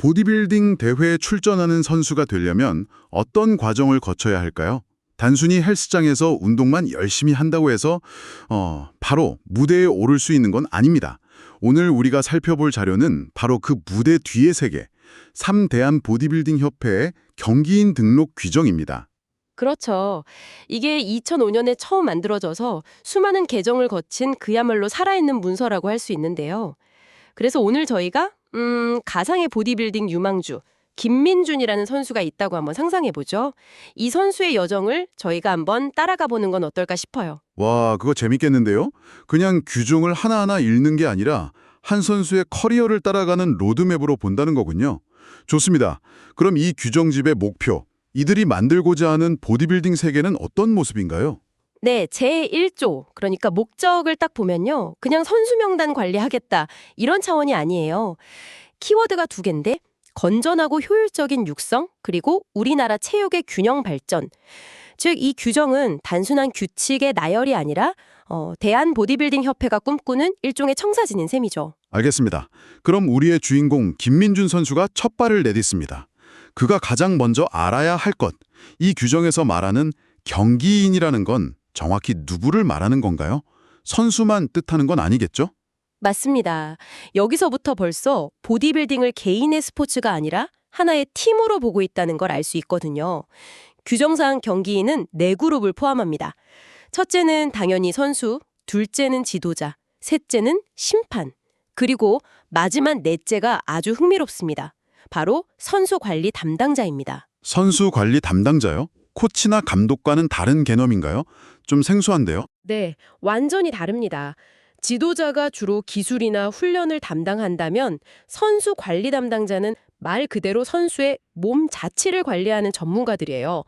보디빌딩 대회에 출전하는 선수가 되려면 어떤 과정을 거쳐야 할까요? 단순히 헬스장에서 운동만 열심히 한다고 해서 바로 무대에 오를 수 있는 건 아닙니다. 오늘 우리가 살펴볼 자료는 바로 그 무대 뒤의 세계, 3대한 보디빌딩 협회의 경기인 등록 규정입니다. 그렇죠. 이게 2005년에 처음 만들어져서 수많은 개정을 거친 그야말로 살아있는 문서라고 할 수 있는데요. 그래서 오늘 저희가 가상의 보디빌딩 유망주 김민준이라는 선수가 있다고 한번 상상해보죠. 이 선수의 여정을 저희가 한번 따라가 보는 건 어떨까 싶어요. 와, 그거 재밌겠는데요? 그냥 규정을 하나하나 읽는 게 아니라 한 선수의 커리어를 따라가는 로드맵으로 본다는 거군요. 좋습니다. 그럼 이 규정집의 목표, 이들이 만들고자 하는 보디빌딩 세계는 어떤 모습인가요? 네, 제1조, 그러니까 목적을 딱 보면요. 그냥 선수 명단 관리하겠다, 이런 차원이 아니에요. 키워드가 두 개인데 건전하고 효율적인 육성, 그리고 우리나라 체육의 균형 발전. 즉, 이 규정은 단순한 규칙의 나열이 아니라 대한 보디빌딩 협회가 꿈꾸는 일종의 청사진인 셈이죠. 알겠습니다. 그럼 우리의 주인공 김민준 선수가 첫 발을 내딛습니다. 그가 가장 먼저 알아야 할 것, 이 규정에서 말하는 경기인이라는 건 정확히 누구를 말하는 건가요? 선수만 뜻하는 건 아니겠죠? 맞습니다. 여기서부터 벌써 보디빌딩을 개인의 스포츠가 아니라 하나의 팀으로 보고 있다는 걸 알 수 있거든요. 규정상 경기인은 네 그룹을 포함합니다. 첫째는 당연히 선수, 둘째는 지도자, 셋째는 심판, 그리고 마지막 넷째가 아주 흥미롭습니다. 바로 선수 관리 담당자입니다. 선수 관리 담당자요? 코치나 감독과는 다른 개념인가요? 좀 생소한데요? 네, 완전히 다릅니다. 지도자가 주로 기술이나 훈련을 담당한다면 선수 관리 담당자는 말 그대로 선수의 몸 자체를 관리하는 전문가들이에요.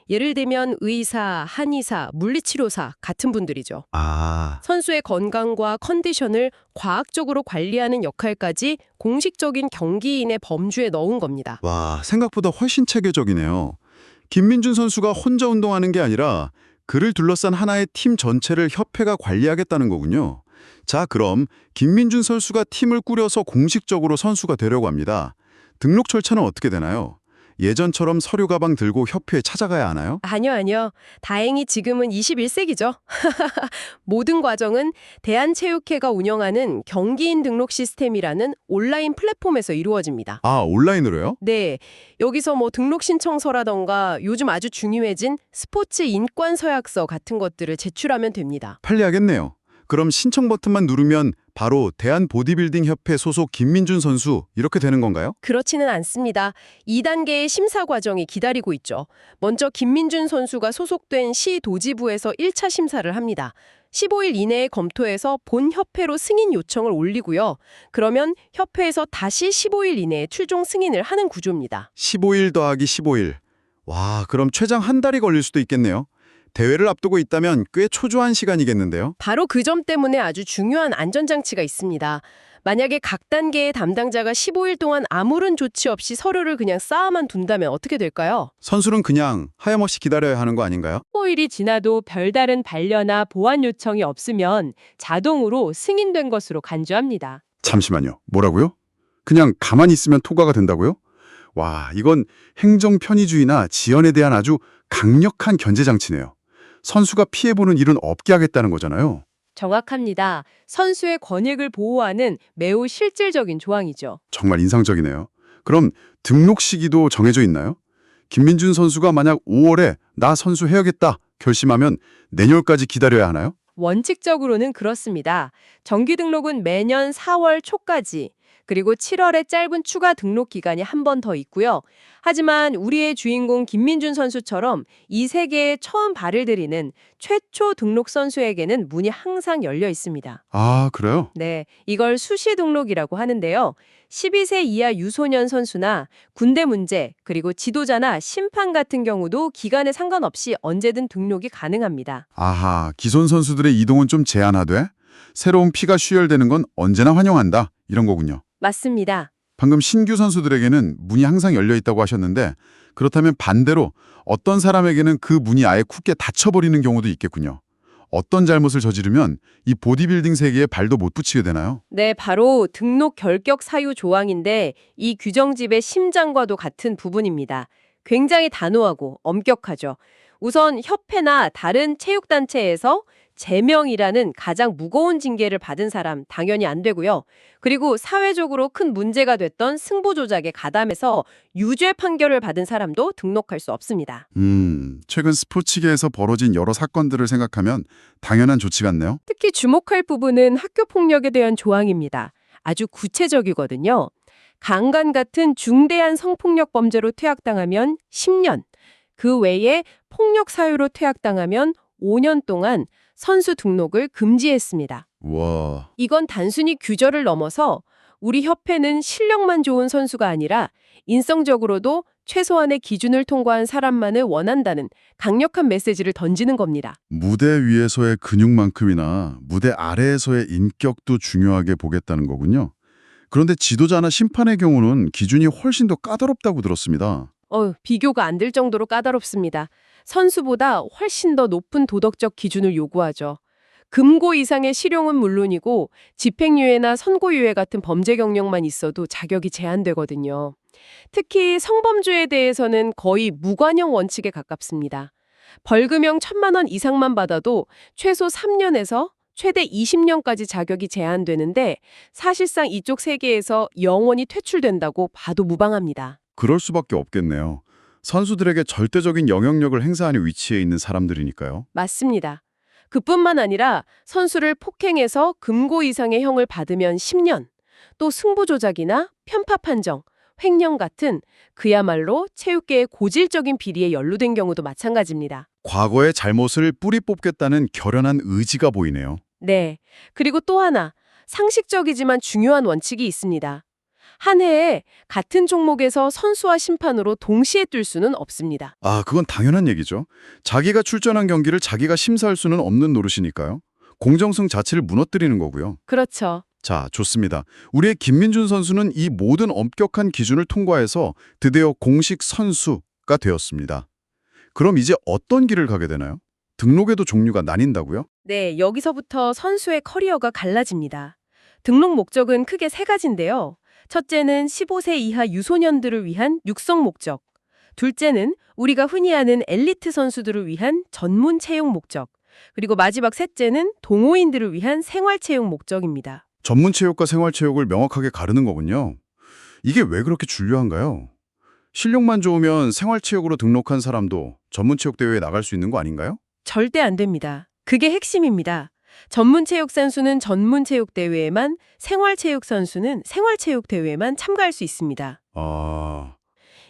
예를 들면 의사, 한의사, 물리치료사 같은 분들이죠. 아, 선수의 건강과 컨디션을 과학적으로 관리하는 역할까지 공식적인 경기인의 범주에 넣은 겁니다. 와, 생각보다 훨씬 체계적이네요. 김민준 선수가 혼자 운동하는 게 아니라 그를 둘러싼 하나의 팀 전체를 협회가 관리하겠다는 거군요. 자, 그럼 김민준 선수가 팀을 꾸려서 공식적으로 선수가 되려고 합니다. 등록 절차는 어떻게 되나요? 예전처럼 서류 가방 들고 협회에 찾아가야 하나요? 아니요. 다행히 지금은 21세기죠. 모든 과정은 대한체육회가 운영하는 경기인 등록 시스템이라는 온라인 플랫폼에서 이루어집니다. 아, 온라인으로요? 네, 여기서 뭐 등록 신청서라던가 요즘 아주 중요해진 스포츠 인권 서약서 같은 것들을 제출하면 됩니다. 편리하겠네요. 그럼 신청 버튼만 누르면 바로 대한보디빌딩협회 소속 김민준 선수 이렇게 되는 건가요? 그렇지는 않습니다. 2단계의 심사 과정이 기다리고 있죠. 먼저 김민준 선수가 소속된 시 도지부에서 1차 심사를 합니다. 15일 이내에 검토해서 본 협회로 승인 요청을 올리고요. 그러면 협회에서 다시 15일 이내에 최종 승인을 하는 구조입니다. 15일 더하기 15일. 와, 그럼 최장 한 달이 걸릴 수도 있겠네요. 대회를 앞두고 있다면 꽤 초조한 시간이겠는데요. 바로 그 점 때문에 아주 중요한 안전장치가 있습니다. 만약에 각 단계의 담당자가 15일 동안 아무런 조치 없이 서류를 그냥 쌓아만 둔다면 어떻게 될까요? 선수는 그냥 하염없이 기다려야 하는 거 아닌가요? 15일이 지나도 별다른 반려나 보완 요청이 없으면 자동으로 승인된 것으로 간주합니다. 잠시만요. 뭐라고요? 그냥 가만히 있으면 통과가 된다고요? 와, 이건 행정 편의주의나 지연에 대한 아주 강력한 견제 장치네요. 선수가 피해보는 일은 없게 하겠다는 거잖아요. 정확합니다. 선수의 권익을 보호하는 매우 실질적인 조항이죠. 정말 인상적이네요. 그럼 등록 시기도 정해져 있나요? 김민준 선수가 만약 5월에 나 선수 해야겠다 결심하면 내년까지 기다려야 하나요? 원칙적으로는 그렇습니다. 정기 등록은 매년 4월 초까지, 그리고 7월에 짧은 추가 등록 기간이 한 번 더 있고요. 하지만 우리의 주인공 김민준 선수처럼 이 세계에 처음 발을 들이는 최초 등록 선수에게는 문이 항상 열려 있습니다. 아, 그래요? 네, 이걸 수시 등록이라고 하는데요. 12세 이하 유소년 선수나 군대 문제, 그리고 지도자나 심판 같은 경우도 기간에 상관없이 언제든 등록이 가능합니다. 아하, 기존 선수들의 이동은 좀 제한하되 새로운 피가 쉬열되는 건 언제나 환영한다 이런 거군요. 맞습니다. 방금 신규 선수들에게는 문이 항상 열려 있다고 하셨는데 그렇다면 반대로 어떤 사람에게는 그 문이 아예 굳게 닫혀버리는 경우도 있겠군요. 어떤 잘못을 저지르면 이 보디빌딩 세계에 발도 못 붙이게 되나요? 네, 바로 등록 결격 사유 조항인데 이 규정집의 심장과도 같은 부분입니다. 굉장히 단호하고 엄격하죠. 우선 협회나 다른 체육단체에서 제명이라는 가장 무거운 징계를 받은 사람 당연히 안 되고요. 그리고 사회적으로 큰 문제가 됐던 승부 조작에 가담해서 유죄 판결을 받은 사람도 등록할 수 없습니다. 최근 스포츠계에서 벌어진 여러 사건들을 생각하면 당연한 조치 같네요. 특히 주목할 부분은 학교 폭력에 대한 조항입니다. 아주 구체적이거든요. 강간 같은 중대한 성폭력 범죄로 퇴학당하면 10년, 그 외에 폭력 사유로 퇴학당하면 5년 동안 선수 등록을 금지했습니다. 와, 이건 단순히 규절을 넘어서 우리 협회는 실력만 좋은 선수가 아니라 인성적으로도 최소한의 기준을 통과한 사람만을 원한다는 강력한 메시지를 던지는 겁니다. 무대 위에서의 근육만큼이나 무대 아래에서의 인격도 중요하게 보겠다는 거군요. 그런데 지도자나 심판의 경우는 기준이 훨씬 더 까다롭다고 들었습니다. 비교가 안 될 정도로 까다롭습니다. 선수보다 훨씬 더 높은 도덕적 기준을 요구하죠. 금고 이상의 실형은 물론이고 집행유예나 선고유예 같은 범죄 경력만 있어도 자격이 제한되거든요. 특히 성범죄에 대해서는 거의 무관형 원칙에 가깝습니다. 벌금형 1,000만 원 이상만 받아도 최소 3년에서 최대 20년까지 자격이 제한되는데 사실상 이쪽 세계에서 영원히 퇴출된다고 봐도 무방합니다. 그럴 수밖에 없겠네요. 선수들에게 절대적인 영향력을 행사하는 위치에 있는 사람들이니까요. 맞습니다. 그뿐만 아니라 선수를 폭행해서 금고 이상의 형을 받으면 10년, 또 승부 조작이나 편파 판정, 횡령 같은 그야말로 체육계의 고질적인 비리에 연루된 경우도 마찬가지입니다. 과거의 잘못을 뿌리 뽑겠다는 결연한 의지가 보이네요. 네. 그리고 또 하나, 상식적이지만 중요한 원칙이 있습니다. 한 해에 같은 종목에서 선수와 심판으로 동시에 뛸 수는 없습니다. 아, 그건 당연한 얘기죠. 자기가 출전한 경기를 자기가 심사할 수는 없는 노릇이니까요. 공정성 자체를 무너뜨리는 거고요. 그렇죠. 자, 좋습니다. 우리의 김민준 선수는 이 모든 엄격한 기준을 통과해서 드디어 공식 선수가 되었습니다. 그럼 이제 어떤 길을 가게 되나요? 등록에도 종류가 나뉜다고요? 네, 여기서부터 선수의 커리어가 갈라집니다. 등록 목적은 크게 세 가지인데요. 첫째는 15세 이하 유소년들을 위한 육성 목적. 둘째는 우리가 흔히 아는 엘리트 선수들을 위한 전문 채용 목적. 그리고 마지막 셋째는 동호인들을 위한 생활 채용 목적입니다. 전문 체육과 생활 체육을 명확하게 가르는 거군요. 이게 왜 그렇게 중요한가요? 실력만 좋으면 생활 체육으로 등록한 사람도 전문 체육 대회에 나갈 수 있는 거 아닌가요? 절대 안 됩니다. 그게 핵심입니다. 전문 체육 선수는 전문 체육 대회에만, 생활 체육 선수는 생활 체육 대회에만 참가할 수 있습니다. 아,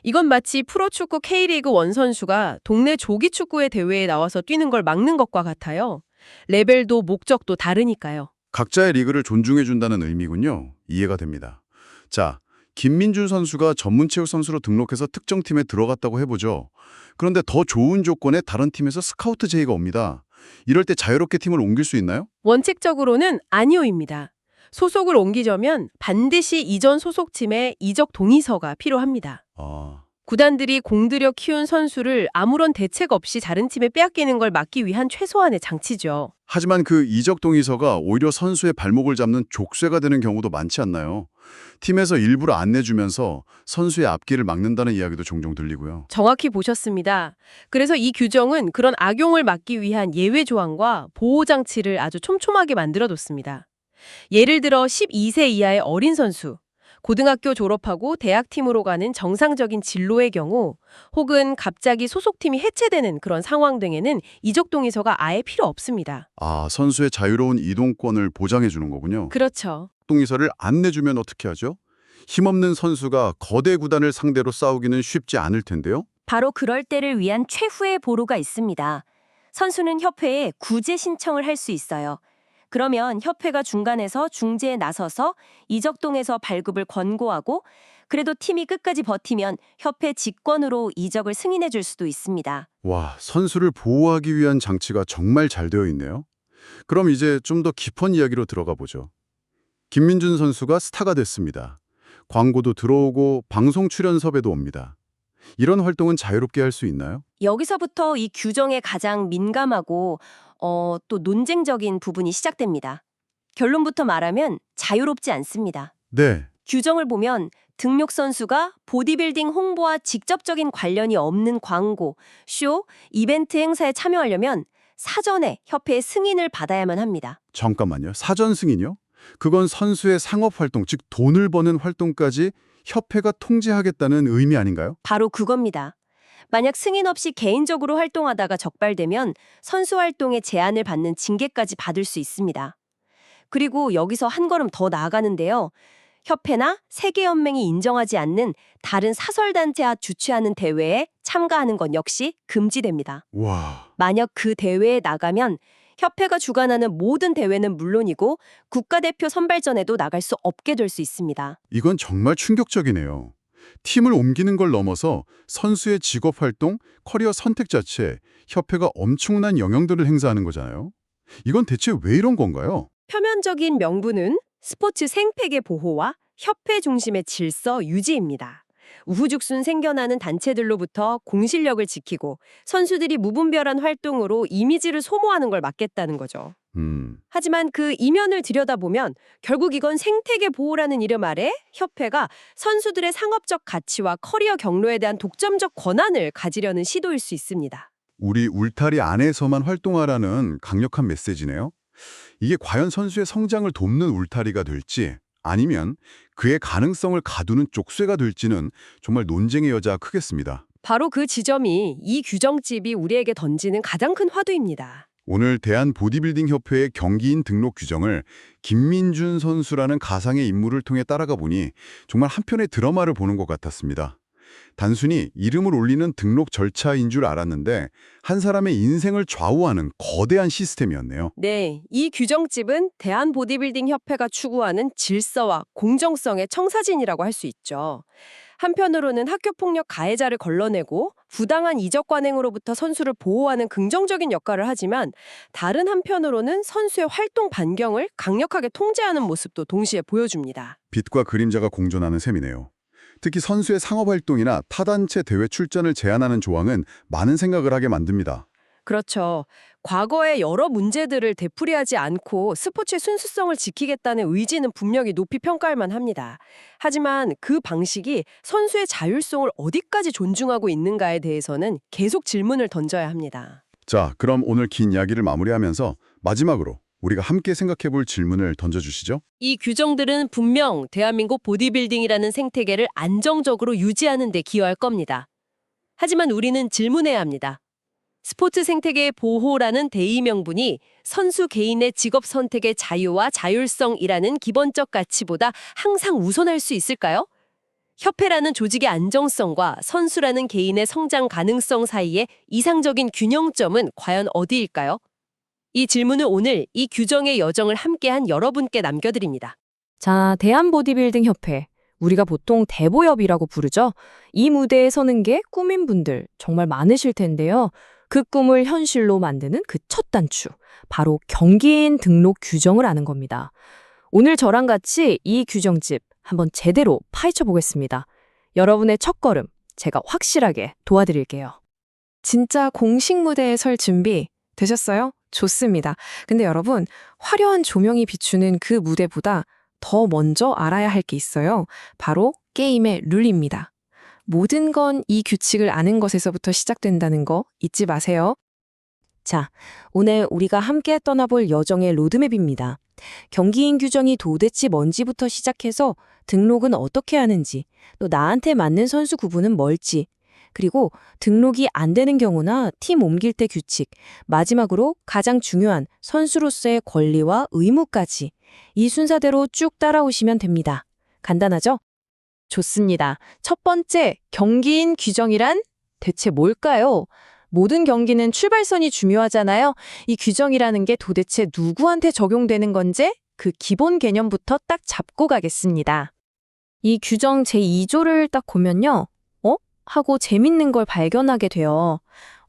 이건 마치 프로축구 K리그 1 선수가 동네 조기축구의 대회에 나와서 뛰는 걸 막는 것과 같아요. 레벨도 목적도 다르니까요. 각자의 리그를 존중해준다는 의미군요. 이해가 됩니다. 자, 김민준 선수가 전문 체육 선수로 등록해서 특정 팀에 들어갔다고 해보죠. 그런데 더 좋은 조건에 다른 팀에서 스카우트 제의가 옵니다. 이럴 때 자유롭게 팀을 옮길 수 있나요? 원칙적으로는 아니오입니다. 소속을 옮기려면 반드시 이전 소속팀의 이적 동의서가 필요합니다. 아, 구단들이 공들여 키운 선수를 아무런 대책 없이 다른 팀에 빼앗기는 걸 막기 위한 최소한의 장치죠. 하지만 그 이적 동의서가 오히려 선수의 발목을 잡는 족쇄가 되는 경우도 많지 않나요? 팀에서 일부러 안 내주면서 선수의 앞길을 막는다는 이야기도 종종 들리고요. 정확히 보셨습니다. 그래서 이 규정은 그런 악용을 막기 위한 예외 조항과 보호 장치를 아주 촘촘하게 만들어뒀습니다. 예를 들어 12세 이하의 어린 선수, 고등학교 졸업하고 대학팀으로 가는 정상적인 진로의 경우, 혹은 갑자기 소속팀이 해체되는 그런 상황 등에는 이적 동의서가 아예 필요 없습니다. 아, 선수의 자유로운 이동권을 보장해 주는 거군요. 그렇죠. 동의서를 안 내주면 어떻게 하죠? 힘없는 선수가 거대 구단을 상대로 싸우기는 쉽지 않을 텐데요. 바로 그럴 때를 위한 최후의 보루가 있습니다. 선수는 협회에 구제 신청을 할 수 있어요. 그러면 협회가 중간에서 중재에 나서서 이적동에서 발급을 권고하고 그래도 팀이 끝까지 버티면 협회 직권으로 이적을 승인해 줄 수도 있습니다. 와, 선수를 보호하기 위한 장치가 정말 잘 되어 있네요. 그럼 이제 좀 더 깊은 이야기로 들어가 보죠. 김민준 선수가 스타가 됐습니다. 광고도 들어오고 방송 출연 섭외도 옵니다. 이런 활동은 자유롭게 할 수 있나요? 여기서부터 이 규정에 가장 민감하고 또 논쟁적인 부분이 시작됩니다. 결론부터 말하면 자유롭지 않습니다. 네. 규정을 보면 등록 선수가 보디빌딩 홍보와 직접적인 관련이 없는 광고, 쇼, 이벤트 행사에 참여하려면 사전에 협회의 승인을 받아야만 합니다. 잠깐만요. 사전 승인이요? 그건 선수의 상업 활동, 즉 돈을 버는 활동까지 협회가 통제하겠다는 의미 아닌가요? 바로 그겁니다. 만약 승인 없이 개인적으로 활동하다가 적발되면 선수 활동에 제한을 받는 징계까지 받을 수 있습니다. 그리고 여기서 한 걸음 더 나아가는데요. 협회나 세계연맹이 인정하지 않는 다른 사설단체와 주최하는 대회에 참가하는 건 역시 금지됩니다. 와, 만약 그 대회에 나가면 협회가 주관하는 모든 대회는 물론이고 국가대표 선발전에도 나갈 수 없게 될 수 있습니다. 이건 정말 충격적이네요. 팀을 옮기는 걸 넘어서 선수의 직업 활동, 커리어 선택 자체에 협회가 엄청난 영향들을 행사하는 거잖아요. 이건 대체 왜 이런 건가요? 표면적인 명분은 스포츠 생태계 보호와 협회 중심의 질서 유지입니다. 우후죽순 생겨나는 단체들로부터 공실력을 지키고 선수들이 무분별한 활동으로 이미지를 소모하는 걸 막겠다는 거죠. 하지만 그 이면을 들여다보면 결국 이건 생태계 보호라는 이름 아래 협회가 선수들의 상업적 가치와 커리어 경로에 대한 독점적 권한을 가지려는 시도일 수 있습니다. 우리 울타리 안에서만 활동하라는 강력한 메시지네요. 이게 과연 선수의 성장을 돕는 울타리가 될지 아니면 그의 가능성을 가두는 족쇄가 될지는 정말 논쟁의 여지가 크겠습니다. 바로 그 지점이 이 규정집이 우리에게 던지는 가장 큰 화두입니다. 오늘 대한보디빌딩협회의 경기인 등록 규정을 김민준 선수라는 가상의 인물을 통해 따라가 보니 정말 한편의 드라마를 보는 것 같았습니다. 단순히 이름을 올리는 등록 절차인 줄 알았는데 한 사람의 인생을 좌우하는 거대한 시스템이었네요. 네, 이 규정집은 대한보디빌딩 협회가 추구하는 질서와 공정성의 청사진이라고 할 수 있죠. 한편으로는 학교폭력 가해자를 걸러내고 부당한 이적 관행으로부터 선수를 보호하는 긍정적인 역할을 하지만 다른 한편으로는 선수의 활동 반경을 강력하게 통제하는 모습도 동시에 보여줍니다. 빛과 그림자가 공존하는 셈이네요. 특히 선수의 상업활동이나 타단체 대회 출전을 제한하는 조항은 많은 생각을 하게 만듭니다. 그렇죠. 과거의 여러 문제들을 되풀이하지 않고 스포츠의 순수성을 지키겠다는 의지는 분명히 높이 평가할 만합니다. 하지만 그 방식이 선수의 자율성을 어디까지 존중하고 있는가에 대해서는 계속 질문을 던져야 합니다. 자, 그럼 오늘 긴 이야기를 마무리하면서 마지막으로 우리가 함께 생각해볼 질문을 던져주시죠. 이 규정들은 분명 대한민국 보디빌딩이라는 생태계를 안정적으로 유지하는 데 기여할 겁니다. 하지만 우리는 질문해야 합니다. 스포츠 생태계의 보호라는 대의 명분이 선수 개인의 직업 선택의 자유와 자율성이라는 기본적 가치보다 항상 우선할 수 있을까요? 협회라는 조직의 안정성과 선수라는 개인의 성장 가능성 사이의 이상적인 균형점은 과연 어디일까요? 이 질문을 오늘 이 규정의 여정을 함께한 여러분께 남겨드립니다. 자, 대한보디빌딩 협회. 우리가 보통 대보협이라고 부르죠. 이 무대에 서는 게 꿈인 분들 정말 많으실 텐데요. 그 꿈을 현실로 만드는 그 첫 단추. 바로 경기인 등록 규정을 아는 겁니다. 오늘 저랑 같이 이 규정집 한번 제대로 파헤쳐 보겠습니다. 여러분의 첫걸음 제가 확실하게 도와드릴게요. 진짜 공식 무대에 설 준비 되셨어요? 좋습니다. 근데 여러분, 화려한 조명이 비추는 그 무대보다 더 먼저 알아야 할 게 있어요. 바로 게임의 룰입니다. 모든 건 이 규칙을 아는 것에서부터 시작된다는 거 잊지 마세요. 자, 오늘 우리가 함께 떠나볼 여정의 로드맵입니다. 경기인 규정이 도대체 뭔지부터 시작해서 등록은 어떻게 하는지, 또 나한테 맞는 선수 구분은 뭘지, 그리고 등록이 안 되는 경우나 팀 옮길 때 규칙, 마지막으로 가장 중요한 선수로서의 권리와 의무까지 이 순서대로 쭉 따라오시면 됩니다. 간단하죠? 좋습니다. 첫 번째, 경기인 규정이란 대체 뭘까요? 모든 경기는 출발선이 중요하잖아요. 이 규정이라는 게 도대체 누구한테 적용되는 건지 그 기본 개념부터 딱 잡고 가겠습니다. 이 규정 제2조를 딱 보면요. 하고 재밌는 걸 발견하게 돼요.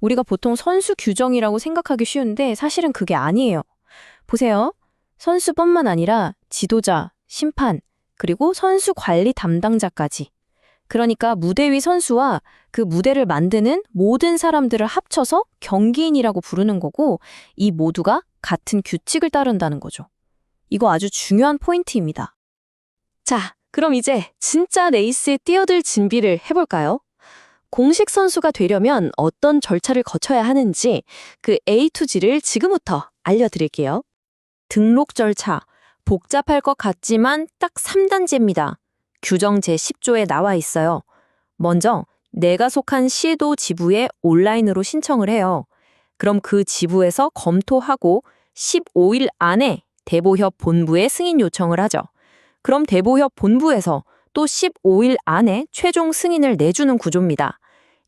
우리가 보통 선수 규정이라고 생각하기 쉬운데 사실은 그게 아니에요. 보세요. 선수뿐만 아니라 지도자, 심판, 그리고 선수 관리 담당자까지. 그러니까 무대 위 선수와 그 무대를 만드는 모든 사람들을 합쳐서 경기인이라고 부르는 거고, 이 모두가 같은 규칙을 따른다는 거죠. 이거 아주 중요한 포인트입니다. 자, 그럼 이제 진짜 레이스에 뛰어들 준비를 해볼까요? 공식 선수가 되려면 어떤 절차를 거쳐야 하는지 그 A to G를 지금부터 알려드릴게요. 등록 절차. 복잡할 것 같지만 딱 3단계입니다. 규정 제10조에 나와 있어요. 먼저 내가 속한 시도 지부에 온라인으로 신청을 해요. 그럼 그 지부에서 검토하고 15일 안에 대보협 본부에 승인 요청을 하죠. 그럼 대보협 본부에서 또 15일 안에 최종 승인을 내주는 구조입니다.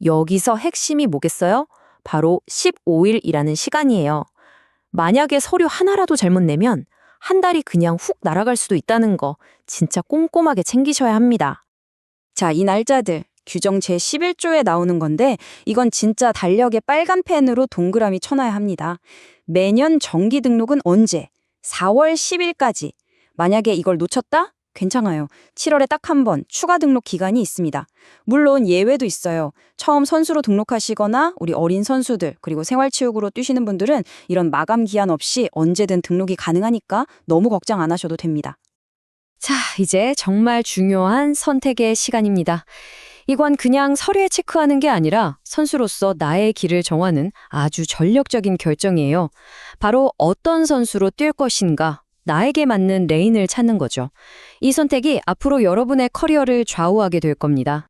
여기서 핵심이 뭐겠어요? 바로 15일이라는 시간이에요. 만약에 서류 하나라도 잘못 내면 한 달이 그냥 훅 날아갈 수도 있다는 거 진짜 꼼꼼하게 챙기셔야 합니다. 자, 이 날짜들 규정 제11조에 나오는 건데 이건 진짜 달력에 빨간 펜으로 동그라미 쳐놔야 합니다. 매년 정기 등록은 언제? 4월 10일까지. 만약에 이걸 놓쳤다? 괜찮아요. 7월에 딱 한 번 추가 등록 기간이 있습니다. 물론 예외도 있어요. 처음 선수로 등록하시거나 우리 어린 선수들 그리고 생활체육으로 뛰시는 분들은 이런 마감 기한 없이 언제든 등록이 가능하니까 너무 걱정 안 하셔도 됩니다. 자, 이제 정말 중요한 선택의 시간입니다. 이건 그냥 서류에 체크하는 게 아니라 선수로서 나의 길을 정하는 아주 전략적인 결정이에요. 바로 어떤 선수로 뛸 것인가, 나에게 맞는 레인을 찾는 거죠. 이 선택이 앞으로 여러분의 커리어를 좌우하게 될 겁니다.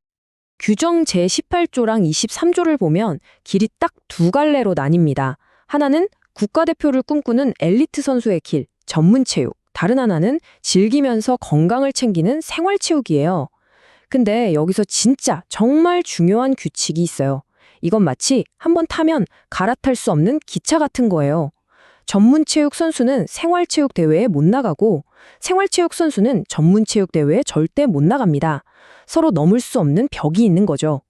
규정 제18조랑 23조를 보면 길이 딱 두 갈래로 나뉩니다. 하나는 국가대표를 꿈꾸는 엘리트 선수의 길, 전문체육. 다른 하나는 즐기면서 건강을 챙기는 생활체육이에요. 근데 여기서 진짜 정말 중요한 규칙이 있어요. 이건 마치 한번 타면 갈아탈 수 없는 기차 같은 거예요. 전문체육 선수는 생활체육 대회에 못 나가고 생활체육 선수는 전문체육 대회에 절대 못 나갑니다. 서로 넘을 수 없는 벽이 있는 거죠.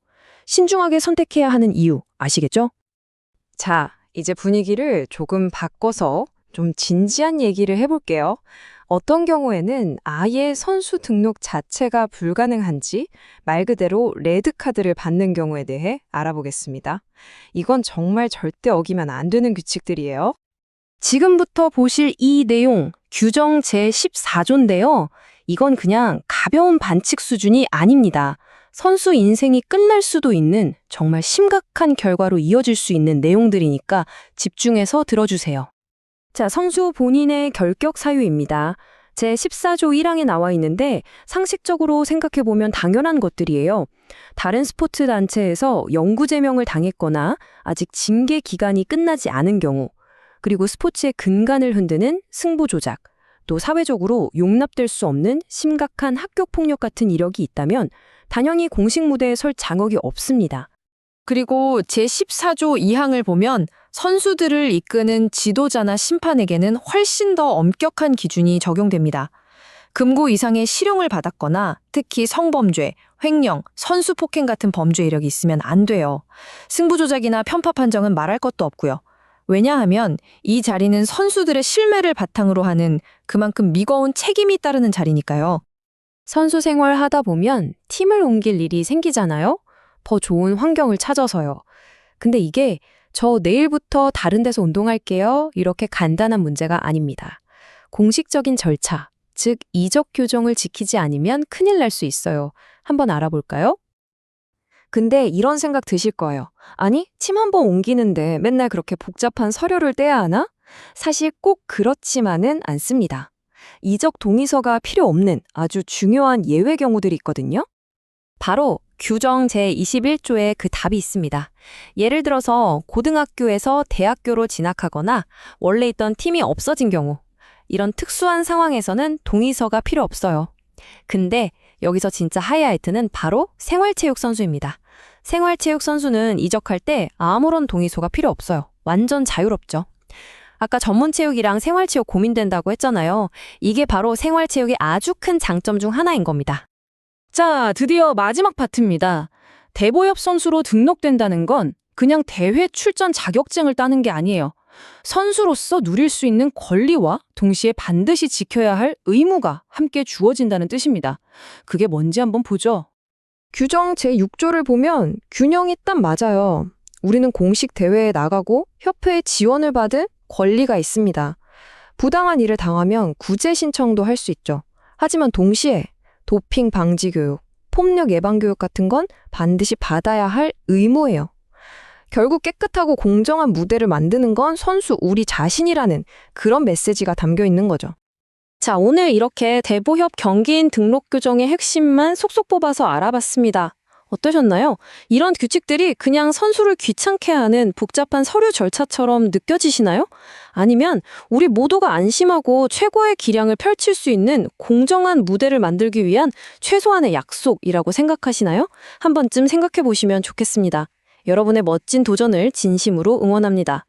신중하게 선택해야 하는 이유 아시겠죠? 자, 이제 분위기를 조금 바꿔서 좀 진지한 얘기를 해볼게요. 어떤 경우에는 아예 선수 등록 자체가 불가능한지 말 그대로 레드카드를 받는 경우에 대해 알아보겠습니다. 이건 정말 절대 어기면 안 되는 규칙들이에요. 지금부터 보실 이 내용, 규정 제14조인데요. 이건 그냥 가벼운 반칙 수준이 아닙니다. 선수 인생이 끝날 수도 있는 정말 심각한 결과로 이어질 수 있는 내용들이니까 집중해서 들어주세요. 자, 선수 본인의 결격 사유입니다. 제14조 1항에 나와 있는데 상식적으로 생각해보면 당연한 것들이에요. 다른 스포츠 단체에서 영구 제명을 당했거나 아직 징계 기간이 끝나지 않은 경우, 그리고 스포츠의 근간을 흔드는 승부 조작, 또 사회적으로 용납될 수 없는 심각한 학교 폭력 같은 이력이 있다면 당연히 공식 무대에 설 자격이 없습니다. 그리고 제14조 2항을 보면 선수들을 이끄는 지도자나 심판에게는 훨씬 더 엄격한 기준이 적용됩니다. 금고 이상의 실형을 받았거나 특히 성범죄, 횡령, 선수 폭행 같은 범죄 이력이 있으면 안 돼요. 승부 조작이나 편파 판정은 말할 것도 없고요. 왜냐하면 이 자리는 선수들의 실매를 바탕으로 하는 그만큼 미거운 책임이 따르는 자리니까요. 선수 생활 하다 보면 팀을 옮길 일이 생기잖아요? 더 좋은 환경을 찾아서요. 근데 이게 저 내일부터 다른 데서 운동할게요. 이렇게 간단한 문제가 아닙니다. 공식적인 절차, 즉 이적 규정을 지키지 않으면 큰일 날 수 있어요. 한번 알아볼까요? 근데 이런 생각 드실 거예요. 아니, 팀 한 번 옮기는데 맨날 그렇게 복잡한 서류를 떼야 하나? 사실 꼭 그렇지만은 않습니다. 이적 동의서가 필요 없는 아주 중요한 예외 경우들이 있거든요. 바로 규정 제21조에 그 답이 있습니다. 예를 들어서 고등학교에서 대학교로 진학하거나 원래 있던 팀이 없어진 경우, 이런 특수한 상황에서는 동의서가 필요 없어요. 근데 여기서 진짜 하이라이트는 바로 생활체육 선수입니다. 생활체육 선수는 이적할 때 아무런 동의서가 필요 없어요. 완전 자유롭죠. 아까 전문체육이랑 생활체육 고민된다고 했잖아요. 이게 바로 생활체육의 아주 큰 장점 중 하나인 겁니다. 자, 드디어 마지막 파트입니다. 대보협 선수로 등록된다는 건 그냥 대회 출전 자격증을 따는 게 아니에요. 선수로서 누릴 수 있는 권리와 동시에 반드시 지켜야 할 의무가 함께 주어진다는 뜻입니다. 그게 뭔지 한번 보죠. 규정 제6조를 보면 균형이 딱 맞아요. 우리는 공식 대회에 나가고 협회의 지원을 받을 권리가 있습니다. 부당한 일을 당하면 구제 신청도 할 수 있죠. 하지만 동시에 도핑 방지 교육, 폭력 예방 교육 같은 건 반드시 받아야 할 의무예요. 결국 깨끗하고 공정한 무대를 만드는 건 선수 우리 자신이라는 그런 메시지가 담겨 있는 거죠. 자, 오늘 이렇게 대보협 경기인 등록 규정의 핵심만 속속 뽑아서 알아봤습니다. 어떠셨나요? 이런 규칙들이 그냥 선수를 귀찮게 하는 복잡한 서류 절차처럼 느껴지시나요? 아니면 우리 모두가 안심하고 최고의 기량을 펼칠 수 있는 공정한 무대를 만들기 위한 최소한의 약속이라고 생각하시나요? 한 번쯤 생각해 보시면 좋겠습니다. 여러분의 멋진 도전을 진심으로 응원합니다.